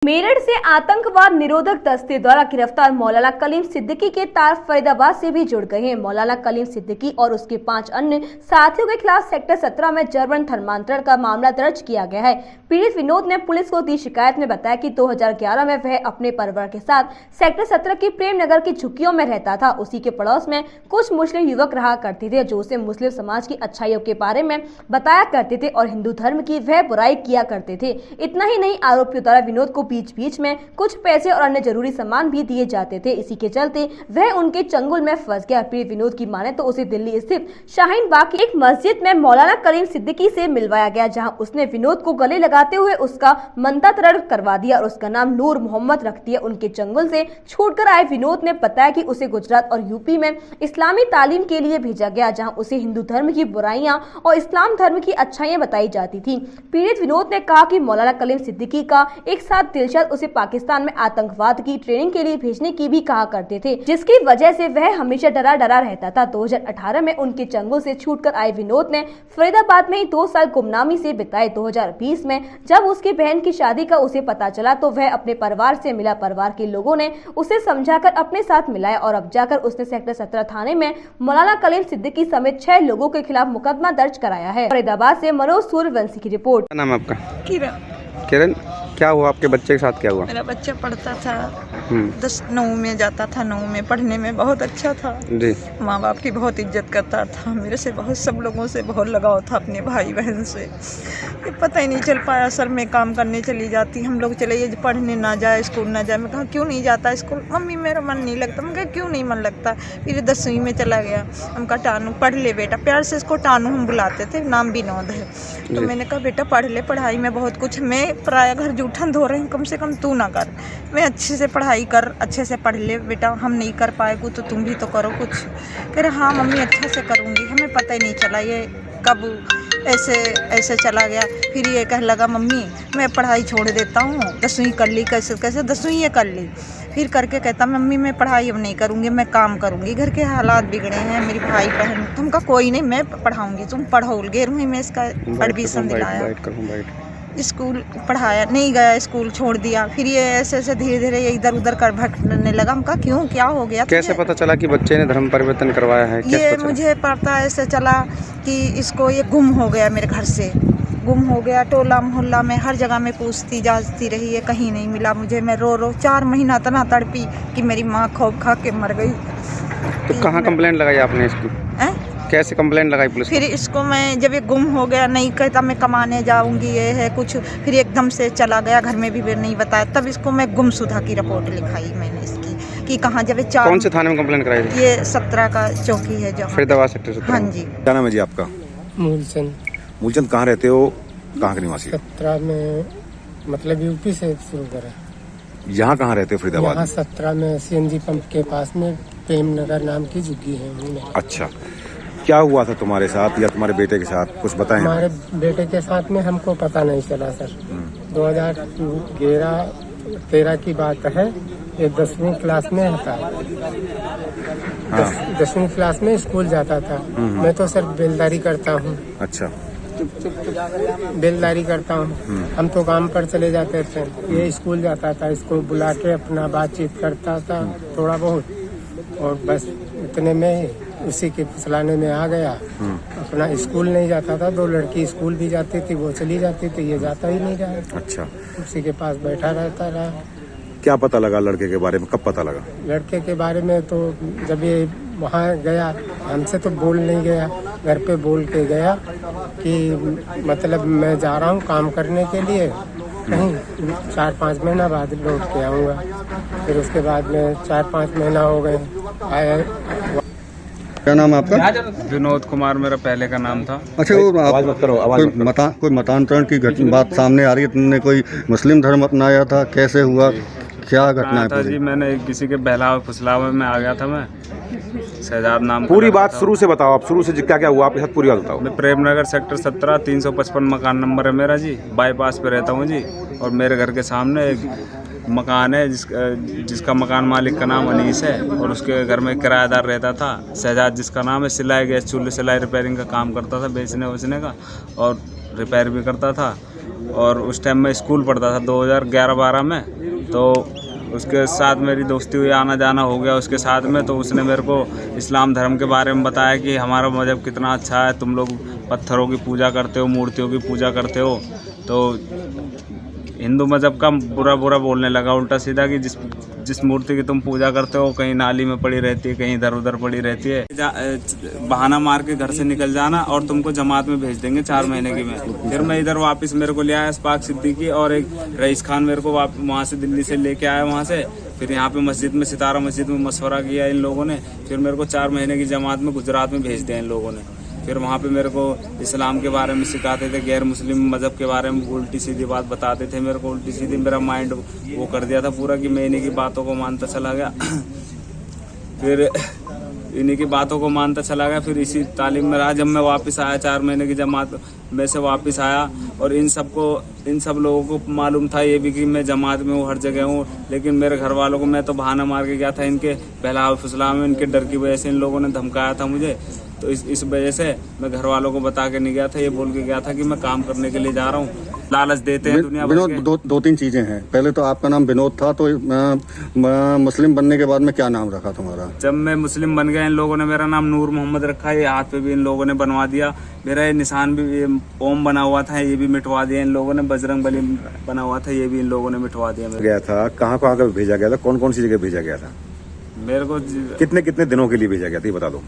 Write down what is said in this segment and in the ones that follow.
मेरठ से आतंकवाद निरोधक दस्ते द्वारा गिरफ्तार मौलाना कलीम सिद्दीकी के तार फरीदाबाद से भी जुड़ गए हैं। मौलाना कलीम सिद्दीकी और उसके 5 अन्य साथियों के खिलाफ सेक्टर 17 में जबरन धर्मांतरण का मामला दर्ज किया गया है। पीड़ित विनोद ने पुलिस को दी शिकायत में बताया कि 2011 में वह अपने परिवार के साथ सेक्टर 17 की प्रेम नगर की झुग्गियों में रहता था। उसी के पड़ोस में कुछ मुस्लिम युवक रहा करते थे जो उसे मुस्लिम समाज की अच्छाइयों के बारे में बताया करते थे और हिंदू धर्म की वह बुराई किया करते थे। इतना ही नहीं, आरोपियों द्वारा विनोद को बीच में कुछ पैसे और अन्य जरूरी सामान भी दिए जाते थे। इसी के चलते वह उनके चंगुल में फंस गया। पीड़ित विनोद की माने तो उसे दिल्ली स्थित शाहीन बाग की एक मस्जिद में मौलाना कलीम सिद्दीकी से मिलवाया गया, जहां उसने विनोद को गले लगाते हुए उसका मंत्रतरण करवा दिया और उसका नाम नूर मोहम्मद रख दिया। उनके चंगुल से छूटकर आए विनोद ने बताया कि उसे गुजरात और यूपी में इस्लामी तालीम के लिए भेजा गया, जहाँ उसे हिंदू धर्म की बुराइयां और इस्लाम धर्म की अच्छाइयां बताई जाती थी। पीड़ित विनोद ने कहा कि मौलाना कलीम सिद्दीकी का एक साथ दिलशाद उसे पाकिस्तान में आतंकवाद की ट्रेनिंग के लिए भेजने की भी कहा करते थे, जिसकी वजह से वह हमेशा डरा रहता था। 2018 में उनके चंगुल से छूटकर आए विनोद ने फरीदाबाद में ही 2 साल गुमनामी से बिताए। 2020 में जब उसकी बहन की शादी का उसे पता चला तो वह अपने परिवार से मिला। परिवार के लोगों ने उसे समझाकर अपने साथ मिलाया और अब जाकर उसने सेक्टर 17 थाने में मौलाना कलीम सिद्दीकी समेत 6 लोगों के खिलाफ मुकदमा दर्ज कराया है। फरीदाबाद से मनोज सूर्यवंशी की रिपोर्ट। क्या नाम है आपका? किरण। क्या हुआ आपके बच्चे के साथ? क्या हुआ? मेरा बच्चा पढ़ता था 9 में जाता था। 9 में पढ़ने में बहुत अच्छा था जी। माँ बाप की बहुत इज्जत करता था। मेरे से बहुत सब लोगों से बहुत लगाव था, अपने भाई बहन से। पता ही नहीं चल पाया। सर मैं काम करने चली जाती, हम लोग चले पढ़ने ना जाए, स्कूल ना जाए। मैं कहा क्यों नहीं जाता स्कूल? मम्मी मेरा मन नहीं लगता। मैं कहा क्यों नहीं मन लगता? फिर 10वीं में चला गया। हम कहा टानू पढ़ ले बेटा, प्यार से इसको टानू हम बुलाते थे, नाम विनोद है। तो मैंने कहा बेटा पढ़ ले, पढ़ाई में बहुत कुछ, मैं पराया घर जूठन धो रही हूँ, कम से कम तू ना कर। मैं अच्छे से पढ़ाई कर, अच्छे से पढ़ ले बेटा, हम नहीं कर पाएगू तो तुम भी तो करो कुछ। कह रहे हाँ मम्मी अच्छे से करूँगी। हमें पता ही नहीं चला ये कब ऐसे चला गया। फिर ये कह लगा मम्मी मैं पढ़ाई छोड़ देता हूँ, 10वीं कर ली। कैसे 10वीं ये कर ली। फिर करके कहता मम्मी मैं पढ़ाई अब नहीं करूँगी, मैं काम करूँगी, घर के हालात बिगड़े हैं, मेरी भाई बहन। तुम कहा कोई नहीं मैं पढ़ाऊँगी, तुम पढ़ो। 11वीं में इसका एडमिशन दिलाया, स्कूल पढ़ाया, नहीं गया स्कूल, छोड़ दिया। फिर ये ऐसे धीरे धीरे ये इधर उधर कर भटकने लगा। हम कहा क्यों, क्या हो गया? कैसे पता चला कि बच्चे ने धर्म परिवर्तन करवाया है? ये मुझे पता ऐसे चला कि इसको ये गुम हो गया, मेरे घर से गुम हो गया। टोला मोहल्ला में हर जगह में पूछती जाती रही है, कहीं नहीं मिला मुझे। मैं रो 4 महीना तना तड़पी कि मेरी माँ खौफ खा के मर गई। तो कहाँ कंप्लेंट लगाई आपने इसकी? कैसे कंप्लेंट लगाई पुलिस? फिर इसको मैं जब ये गुम हो गया, नहीं कहता मैं कमाने जाऊंगी, ये है कुछ। फिर एकदम से चला गया, घर में भी नहीं बताया। तब इसको मैं गुमशुदा की रिपोर्ट लिखाई मैंने इसकी कि कहाँ जब 4। कौन से थाने में कंप्लेंट कराई थी? ये 17 का चौकी है जो फरीदाबाद सेक्टर 17। हाँ जी। क्या नाम है जी आपका? मूलचंद। कहाँ रहते हो, कहाँ के निवासी? 17 में, मतलब यूपी से शुरू करें। यहाँ कहाँ रहते हो फरीदाबाद? यहाँ 17 में CNG पंप के पास में प्रेम नगर नाम की झुग्गी है। अच्छा, क्या हुआ था तुम्हारे साथ या तुम्हारे बेटे के साथ, कुछ बताएं? हमारे बेटे के साथ में हमको पता नहीं चला सर। 2013 की बात है। ये 10वीं क्लास में था। 10वीं क्लास में स्कूल जाता था। मैं तो सर बेलदारी करता हूँ। अच्छा, बेलदारी करता हूँ। हम तो काम पर चले जाते थे, ये स्कूल जाता था। इसको बुला के अपना बातचीत करता था थोड़ा बहुत, और बस इतने में उसी के फुसलाने में आ गया। अपना स्कूल नहीं जाता था। 2 लड़की स्कूल भी जाती थी, वो चली जाती थी, ये जाता ही नहीं रहा। अच्छा, उसी के पास बैठा रहता रहा। क्या पता लगा लड़के के बारे में, कब पता लगा? लड़के के बारे में तो जब ये वहाँ गया, हमसे तो बोल नहीं गया, घर पे बोल के गया कि मतलब मैं जा रहा हूँ काम करने के लिए, कहीं 4-5 महीना बाद लौट के आऊँगा। फिर उसके बाद में 4-5 महीना हो गए आया। क्या नाम है आपका? विनोद कुमार मेरा पहले का नाम था। अच्छा, वो आवाज मत करो, कोई मतांतरण की बात सामने आ रही है। तुमने कोई मुस्लिम धर्म अपनाया था, कैसे हुआ, क्या घटना है? जी मैंने किसी के बहलाव फुसलावे में आ गया था। मैं शहजाद नाम। पूरी बात शुरू से बताओ आप, शुरू से क्या क्या हुआ आपके साथ, पूरी बात बताओ। मैं प्रेम नगर सेक्टर 17 355 मकान नंबर है मेरा जी। बाईपास पे रहता हूँ जी। और मेरे घर के सामने एक मकान है जिसका मकान मालिक का नाम अनीस है, और उसके घर में किराएदार रहता था शहजाद, जिसका नाम है। सिलाई गैस चूल्हे सिलाई रिपेयरिंग का काम करता था, बेचने का, और रिपेयर भी करता था। और उस टाइम मैं स्कूल पढ़ता था 2011-12 में। तो उसके साथ मेरी दोस्ती हुई, आना जाना हो गया उसके साथ में। तो उसने मेरे को इस्लाम धर्म के बारे में बताया कि हमारा मज़हब कितना अच्छा है, तुम लोग पत्थरों की पूजा करते हो, मूर्तियों की पूजा करते हो। तो हिंदू मज़हब का बुरा बुरा बोलने लगा उल्टा सीधा कि जिस मूर्ति की तुम पूजा करते हो कहीं नाली में पड़ी रहती है, कहीं इधर उधर पड़ी रहती है, बहाना मार के घर से निकल जाना और तुमको जमात में भेज देंगे 4 महीने की में। फिर मैं इधर वापस मेरे को ले आया इस्पाक सिद्दीकी और एक रईस खान मेरे को वहाँ से दिल्ली से लेके आया वहाँ से। फिर यहाँ पे मस्जिद में, सितारा मस्जिद में मशवरा किया इन लोगों ने। फिर मेरे को 4 महीने की जमात में गुजरात में भेज दिया इन लोगों ने। फिर वहाँ पे मेरे को इस्लाम के बारे में सिखाते थे, गैर मुस्लिम मज़हब के बारे में उल्टी सीधी बात बताते थे मेरे को। उल्टी सीधी मेरा माइंड वो कर दिया था पूरा कि मैं इन्हीं की बातों को मानता चला गया। फिर इन्हीं की बातों को मानता चला गया। फिर इसी तालीम में रहा। जब मैं वापस आया 4 महीने की जमात में से वापस आया और इन सब लोगों को मालूम था ये भी कि मैं जमात में हूँ, हर जगह हूँ। लेकिन मेरे घर वालों को मैं तो बहाना मार के गया था, इनके बहलाव फुसलाव में, इनके डर की वजह से इन लोगों ने धमकाया था मुझे। तो इस वजह से मैं घर वालों को बता के नहीं गया था, ये बोल के गया था कि मैं काम करने के लिए जा रहा हूँ। लालच देते हैं दुनिया भर के। विनोद, दो तीन चीज़ें हैं। पहले तो आपका नाम विनोद था, तो मुस्लिम बनने के बाद में क्या नाम रखा तुम्हारा? जब मैं मुस्लिम बन गया इन लोगों ने मेरा नाम नूर मोहम्मद रखा। ये हाथ पे भी इन लोगों ने बनवा दिया। मेरा ये निशान भी, ये ओम बना हुआ था, ये भी मिटवा दिया इन लोगों ने। बजरंग बली बना हुआ था, ये भी इन लोगों ने मिटवा दिया। गया था कहाँ का भेजा गया था, कौन कौन सी जगह भेजा गया था? मेरे को कितने दिनों के लिए भेजा गया था ये बता दो।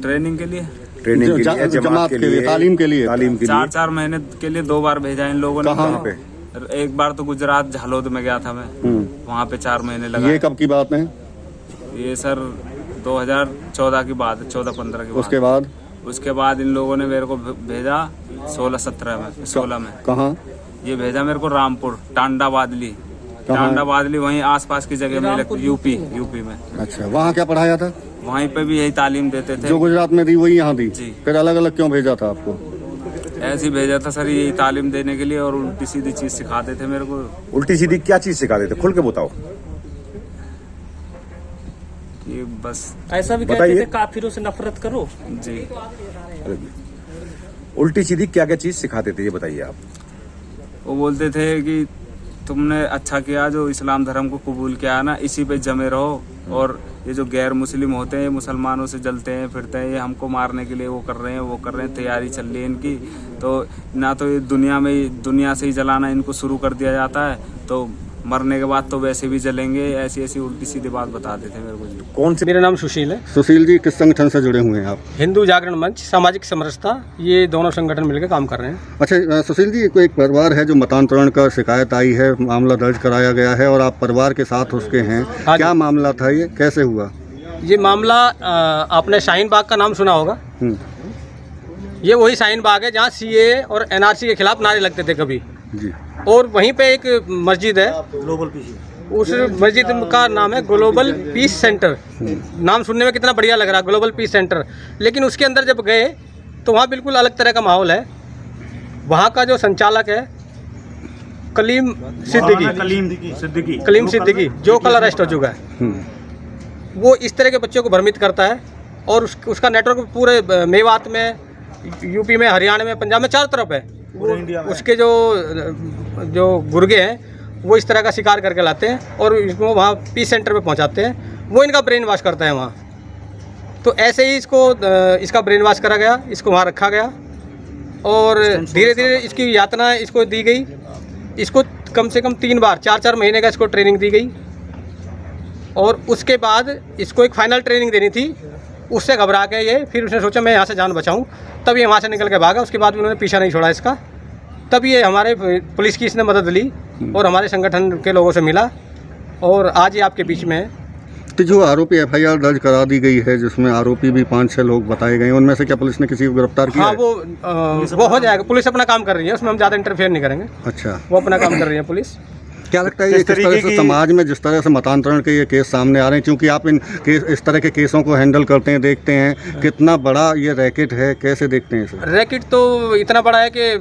ट्रेनिंग के लिए, जमात के लिए, तालीम के लिए 4 महीने के लिए 2 बार भेजा इन लोगों ने। कहाँ पे? एक बार तो गुजरात झालोद में गया था मैं, वहाँ पे 4 महीने लगा। ये कब की बात है? ये सर 2014 की बात है, 14-15 की बात। उसके बाद इन लोगों ने मेरे को भेजा 16 में। कहाँ? ये भेजा मेरे को रामपुर, टांडा बादली वहीं आसपास की जगह में, यूपी में। अच्छा, वहाँ क्या पढ़ाया था? वहीं पे भी यही तालीम देते थे जो गुजरात में दी वही यहाँ दी जी। फिर अलग अलग क्यों भेजा था आपको? ऐसे ही भेजा था सर, यही तालीम देने के लिए और उल्टी सीधी चीज सिखाते थे मेरे को। उल्टी सीधी क्या चीज सिखाते थे, खुल के बताओ। कि बस ऐसा भी कहते थे काफिरों से नफरत करो जी। उल्टी सीधी क्या क्या चीज सिखाते थे ये बताइए आप। वो बोलते थे कि तुमने अच्छा किया जो इस्लाम धर्म को कबूल किया ना, इसी पे जमे रहो। और ये जो गैर मुस्लिम होते हैं, मुसलमानों से जलते हैं फिरते हैं, ये हमको मारने के लिए वो कर रहे हैं, तैयारी चल रही है इनकी। तो ना तो ये दुनिया से ही जलाना इनको शुरू कर दिया जाता है, तो मरने के बाद तो वैसे भी जलेंगे। ऐसी उल्टी सीधी बात बताते थे मेरे को जी। कौन से? मेरा नाम सुशील है। सुशील जी, किस संगठन से जुड़े हुए हैं आप? हिंदू जागरण मंच, सामाजिक समरसता, ये दोनों संगठन मिलकर काम कर रहे हैं। अच्छा सुशील जी, कोई एक परिवार है जो मतांतरण का शिकायत आई है, मामला दर्ज कराया गया है और आप परिवार के साथ उसके हैं, क्या मामला था, ये कैसे हुआ? ये मामला आपने शाहीन बाग का नाम सुना होगा। ये वही शाहीन बाग है जहाँ सीए और एनआरसी के खिलाफ नारे लगते थे कभी जी। और वहीं पे एक मस्जिद है, ग्लोबल पीस, उस मस्जिद का नाम है ग्लोबल पीस सेंटर। नाम सुनने में कितना बढ़िया लग रहा है, ग्लोबल पीस सेंटर। लेकिन उसके अंदर जब गए तो वहाँ बिल्कुल अलग तरह का माहौल है। वहाँ का जो संचालक है कलीम सिद्दीकी, जो कल अरेस्ट हो चुका है, वो इस तरह के बच्चों को भ्रमित करता है। और उसका नेटवर्क पूरे मेवात में, यूपी में, हरियाणा में, पंजाब में, चारों तरफ है। उसके जो गुर्गे हैं वो इस तरह का शिकार करके लाते हैं और इसको वहाँ पीस सेंटर पे पहुँचाते हैं। वो इनका ब्रेन वॉश करता है वहाँ। तो ऐसे ही इसका ब्रेन वॉश करा गया, इसको वहाँ रखा गया और धीरे धीरे इसकी यातना इसको दी गई। इसको कम से कम 3 बार 4-4 महीने का इसको ट्रेनिंग दी गई और उसके बाद इसको एक फाइनल ट्रेनिंग देनी थी। उससे घबरा के ये फिर उसने सोचा मैं यहाँ से जान बचाऊँ, तब ये वहाँ से निकल के भागा। उसके बाद भी उन्होंने पीछा नहीं छोड़ा इसका। तब ये हमारे पुलिस की इसने मदद ली और हमारे संगठन के लोगों से मिला और आज ये आपके बीच में है। तो जो आरोपी एफआईआर दर्ज करा दी गई है, जिसमें आरोपी भी 5-6 लोग बताए गए, उनमें से क्या पुलिस ने किसी को गिरफ्तार किया? हाँ, वो हो जाएगा। पुलिस अपना काम कर रही है, उसमें हम ज़्यादा इंटरफेयर नहीं करेंगे। अच्छा, वो अपना काम कर रही है पुलिस। क्या लगता है ये किस तरह से समाज में जिस तरह से मतांतरण के ये केस सामने आ रहे हैं, क्योंकि आप इस तरह के केसों को हैंडल करते हैं, देखते हैं, कितना बड़ा ये रैकेट है, कैसे देखते हैं इसे? रैकेट तो इतना बड़ा है कि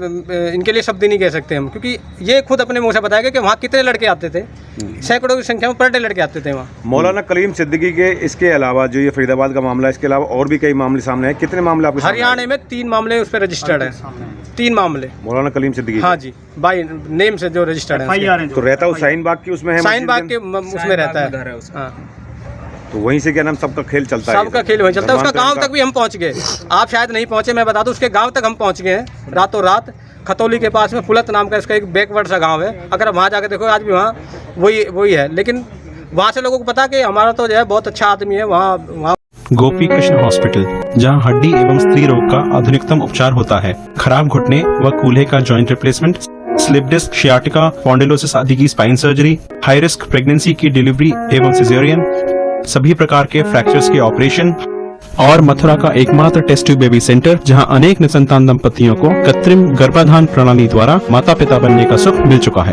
इनके लिए शब्द ही नहीं कह सकते हम, क्योंकि ये खुद अपने मुँह से बताएगा कि वहाँ कितने लड़के आते थे सैकड़ों की संख्या में पर डे लड़के आते थे वहाँ। मौलाना कलीम सिद्दीकी के इसके अलावा जो ये फरीदाबाद का मामला है, इसके अलावा और भी कई मामले सामने हैं। कितने मामले आपके सामने हरियाणा में 3 मामले उस पर रजिस्टर्ड है, 3 मामले। मौलाना कलीम सिद्दीकी? हाँ जी, बाई नेम से जो रजिस्टर्ड है। तो रहता है शाहीन बाग की उसमें है? शाहीन बाग के उसमें रहता है। हाँ। तो वहीं से क्या नाम सबका खेल चलता है? सबका खेल वहीं चलता है। उसका गांव तक भी हम पहुंच गए, आप शायद नहीं पहुंचे, मैं बता दूं उसके गांव तक हम पहुंच गए हैं रातों रात। खतौली के पास में फुलत नाम का इसका एक बैकवर्ड सा गांव है, अगर आप वहाँ जाके देखो आज भी वहाँ वही है। लेकिन वहाँ से लोगों को पता कि हमारा तो जो है बहुत अच्छा आदमी है वहाँ। गोपी कृष्ण हॉस्पिटल, जहां हड्डी एवं स्त्री रोग का आधुनिकतम उपचार होता है। खराब घुटने व कूल्हे का joint replacement, slip disc, sciatica, spondylosis आदि की spine surgery, high risk pregnancy की डिलीवरी एवं सिजेरियन, सभी प्रकार के फ्रैक्चर्स के ऑपरेशन, और मथुरा का एकमात्र टेस्ट ट्यूब बेबी सेंटर, जहां अनेक निसंतान दंपतियों को कृत्रिम गर्भाधान प्रणाली द्वारा माता पिता बनने का सुख मिल चुका है।